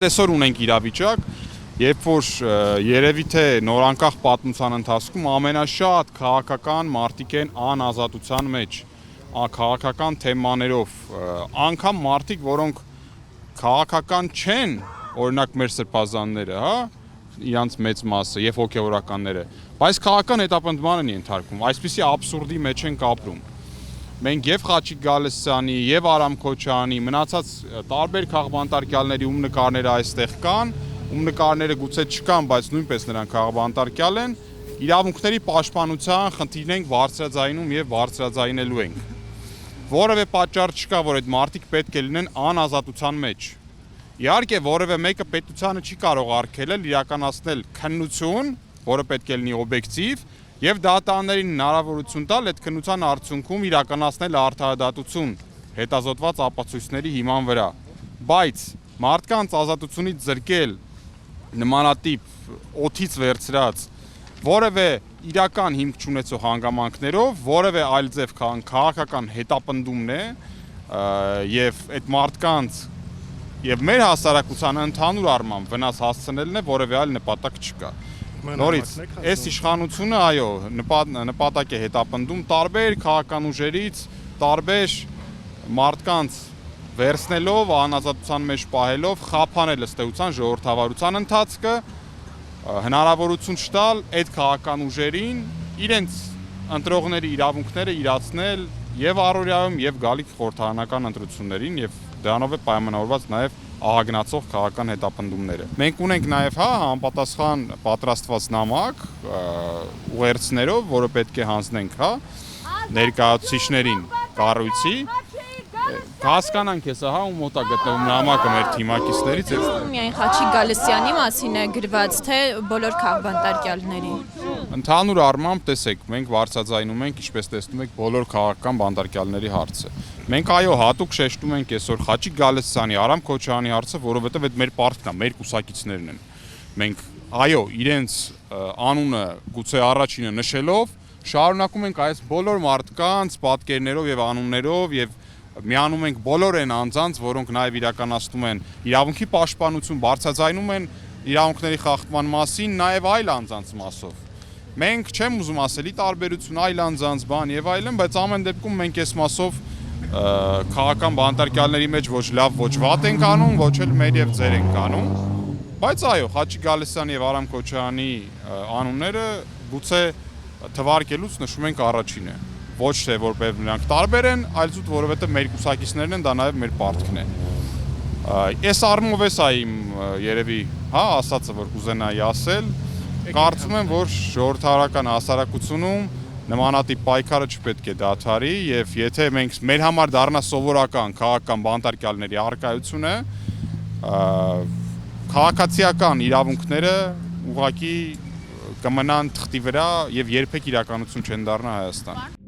Այսօր ունենք իրավիճակ, երբ որ երևի թե նորանկախ պատմության ընթացքում ամենաշատ քաղաքական մարդիկ են անազատության մեջ, քաղաքական թեմաներով, անգամ մարդիկ, որոնք քաղաքական չեն, օրինակ մեր սրբազանները, հա, իրանց մեծ մասը եւ հոգեվորականները, բայց քաղաքական հետապնդման են ենթարկվում, այսպիսի աբսուրդի մեջ են ապրում։ Մենք եւ Խաչիկ Գալստյանի, եւ Արամ Քոչարյանի, մնացած տարբեր քաղբանտարկյալների ում նկարները այստեղ կան, ում նկարները գուցե չկան, բայց նույնպես նրանք քաղբանտարկյալ են, իրավունքների պաշտպանության խնդիրն ենք բարձրաձայնում եւ բարձրաձայնելու ենք։ Որևէ պատճառ չկա, որ այդ մարդիկ պետք է լինեն անազատության մեջ։ Իհարկե, որևէ մեկը պետությանը չի կարող արգելել իրականացնել քննություն, որը պետք է լինի օբյեկտիվ, եւ դատաներին հնարավորություն տալ այդ քննության արդյունքում իրականացնել արդարադատություն հետազոտված ապացույցների հիման վրա։ Բայց մարդկանց ազատությունից զրկել նմանատիպ օդից վերցրած որևէ իրական հիմք չունեցող հանգամանքներով, որևէ այլ ձև քաղաքական հետապնդումն է եւ այդ մարդկանց եւ մեր հասարակության ընդհանուր առմամբ վնաս հասցնելն է, որևէ այլ նպատակ չկա։ Նորից, այս իշխանությունը, այո, նպատակ է հետապնդում տարբեր քաղաքական ուժերից, տարբեր մարդկանց վերցնելով, անազատության մեջ պահելով, խափանել ըստ էության ժողովրդավարության ընթացքը, հնարավորություն չտալ այդ քաղաքական ուժերին իրենց ընտրողների իրավունքները իրացնել եւ առօրյայում եւ գալիք խորհրդարանական ընտրություններին եւ դրանով է պայմանավորված նաեւ ահագնացող քաղաքական հետապնդումները։ Մենք ունենք նաև համապատասխան պատրաստված նամակ ուղերձներով, որը պետք է հանձնենք, ներկայացուցիչներին կառույցի։ Հասկանանք ես, ում մոտ է գտնվում նամակը մեր թիմակիցներից։ Միայն Խաչիկ Գալստյանի մասին է գրված, թե բոլոր քաղբանտարկյալների։ Ընդհանուր առմամբ տեսեք, մենք բարձրաձայնում ենք, ինչպես տեսնում եք, բոլոր քաղաքական բանտարկյալների հարցը։ Մենք այո հատուկ շեշտում ենք այսօր Խաչիկ Գալստյանի, Արամ Քոչարյանի հարցը, որովհետև այդ մեր պարտքն է, մեր կուսակիցներն են։ Մենք այո, իրենց անունը գուցե առաջինը նշելով շարունակում ենք այս բոլոր մարդկանց պատկերներով եւ անուններով եւ միանում ենք բոլոր այն անձանց, որոնք նաեւ իրականացնում են իրավունքի պաշտպանություն, բարձրաձայնում են իրավունքների խախտման մասին, նաեւ այլ անձանց մասով։ Մենք չեմ ուզում ասել ի տարբերություն այլ անձանց բան եւ այլն, բայց ամեն դեպքում մենք այս մասով քաղաքական բանտարկյալների մեջ ոչ լավ, ոչ վատ ենք անում, ոչ էլ մեր եւ ձեր ենք անում, բայց այո, Խաչիկ Գալստյանի եւ Արամ Քոչարյանի անունները գուցե թվարկելուց նշում ենք առաջինը, ոչ թե որովհետեւ նրանք տարբեր են, այլ զուտ որովհետեւ մեր կուսակիցներն են, դա նաեւ մեր պարտքն է։ Այս առումով էս է իմ երևի, ասածը, որ կուզենայի ասել, կարծում եմ, որ ժողովրդավարական հասարակությունում նմանատիպ պայքարը չպետք է դադարի եւ եթե մենք մեր համար դառնա սովորական քաղաքական բանտարկյալների առկայությունը, քաղաքացիական իրավունքները ուղղակի կմնան թղթի վրա եւ երբեք իրականություն չեն դառնա Հայաստան։